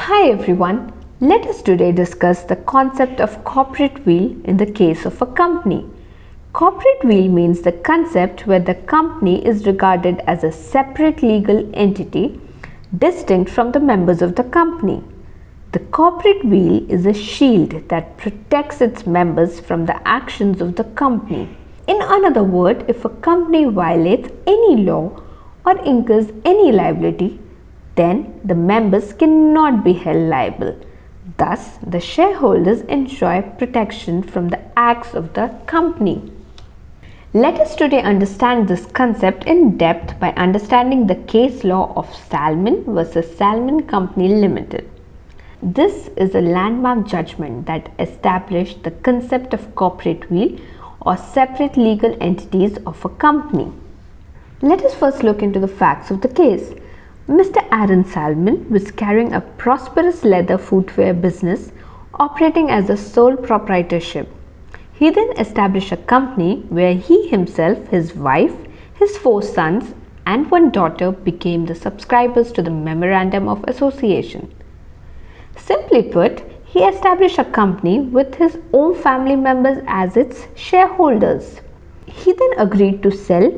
Hi everyone, let us today discuss the concept of corporate will in the case of a company. Corporate will means the concept where the company is regarded as a separate legal entity distinct from the members of the company. The corporate will is a shield that protects its members from the actions of the company. In another word, if a company violates any law or incurs any liability, then the members cannot be held liable. Thus, the shareholders enjoy protection from the acts of the company. Let us today understand this concept in depth by understanding the case law of Salomon versus Salomon Company Ltd. This is a landmark judgment that established the concept of corporate will or separate legal entities of a company. Let us first look into the facts of the case. Mr. Aaron Salomon was carrying a prosperous leather footwear business operating as a sole proprietorship. He then established a company where he himself, his wife, his 4 sons and 1 daughter became the subscribers to the Memorandum of Association. Simply put, he established a company with his own family members as its shareholders. He then agreed to sell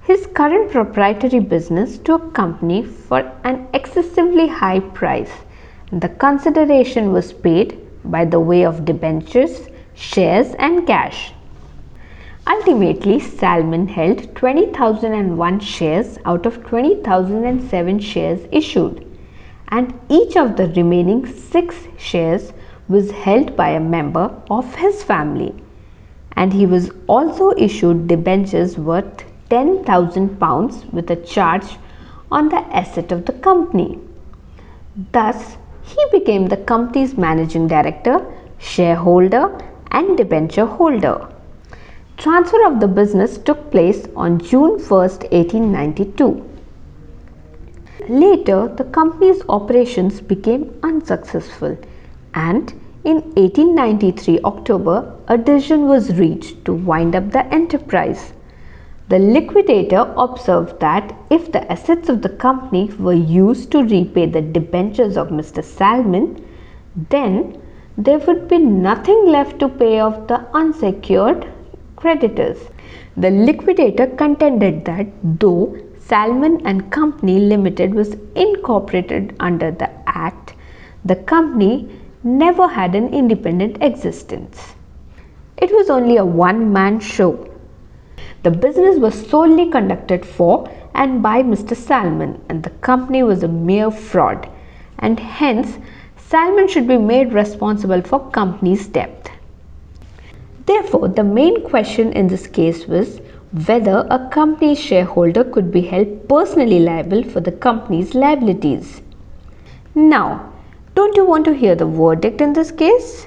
his current proprietary business to a company for an excessively high price. The consideration was paid by the way of debentures, shares and cash. Ultimately, Salomon held 20,001 shares out of 20,007 shares issued, and each of the remaining 6 shares was held by a member of his family, and he was also issued debentures worth £10,000 with a charge on the asset of the company. Thus, he became the company's managing director, shareholder and debenture holder. Transfer of the business took place on June 1, 1892. Later, the company's operations became unsuccessful, and in 1893 October, a decision was reached to wind up the enterprise. The liquidator observed that if the assets of the company were used to repay the debentures of Mr. Salomon, then there would be nothing left to pay off the unsecured creditors. The liquidator contended that though Salomon and Company Limited was incorporated under the Act, the company never had an independent existence. It was only a one-man show. The business was solely conducted for and by Mr. Salomon, and the company was a mere fraud, and hence Salomon should be made responsible for company's debt. Therefore, the main question in this case was whether a company's shareholder could be held personally liable for the company's liabilities. Now, don't you want to hear the verdict in this case?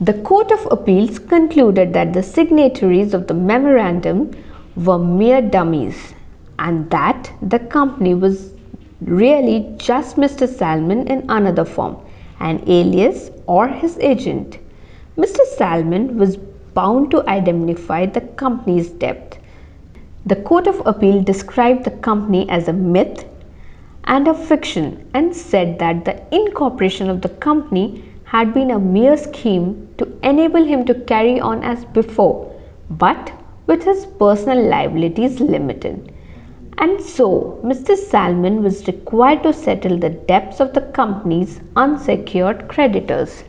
The Court of Appeals concluded that the signatories of the memorandum were mere dummies and that the company was really just Mr. Salomon in another form, an alias or his agent. Mr. Salomon was bound to indemnify the company's debt. The Court of Appeal described the company as a myth and a fiction and said that the incorporation of the company had been a mere scheme to enable him to carry on as before, but with his personal liabilities limited. And so, Mr. Salomon was required to settle the debts of the company's unsecured creditors.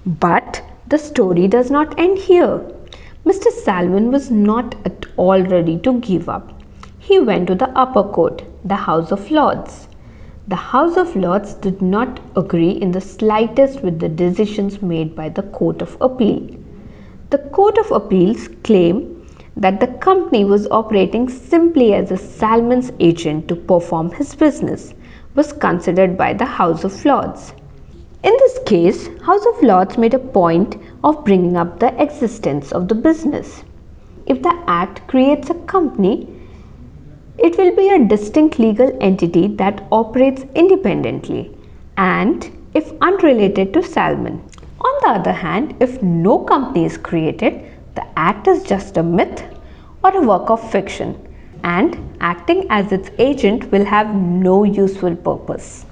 But the story does not end here. Mr. Salomon was not at all ready to give up. He went to the upper court, the House of Lords. The House of Lords did not agree in the slightest with the decisions made by the Court of Appeal. The Court of Appeals claimed that the company was operating simply as a Salomon's agent to perform his business was considered by the House of Lords. In this case, House of Lords made a point of bringing up the existence of the business. If the Act creates a company, it will be a distinct legal entity that operates independently and if unrelated to Salomon. On the other hand, if no company is created, the Act is just a myth or a work of fiction, and acting as its agent will have no useful purpose.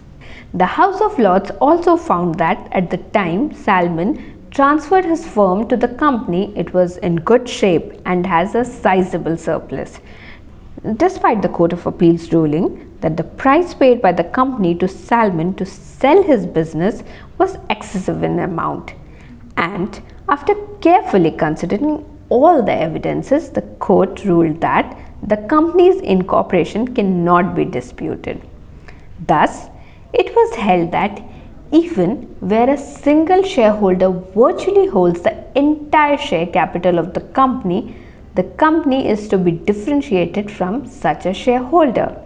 The House of Lords also found that at the time Salomon transferred his firm to the company, it was in good shape and has a sizable surplus. Despite the Court of Appeal's ruling that the price paid by the company to Salomon to sell his business was excessive in amount, and after carefully considering all the evidences, the court ruled that the company's incorporation cannot be disputed. Thus, it was held that even where a single shareholder virtually holds the entire share capital of the company is to be differentiated from such a shareholder.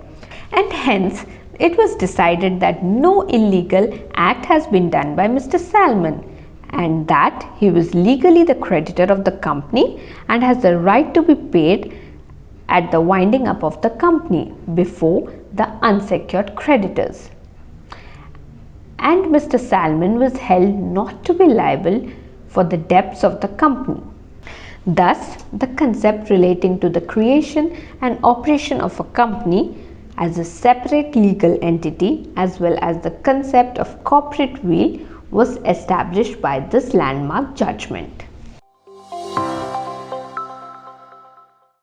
And hence, it was decided that no illegal act has been done by Mr. Salomon, and that he was legally the creditor of the company and has the right to be paid at the winding up of the company before the unsecured creditors. And Mr. Salomon was held not to be liable for the debts of the company. Thus, the concept relating to the creation and operation of a company as a separate legal entity, as well as the concept of corporate will, was established by this landmark judgment.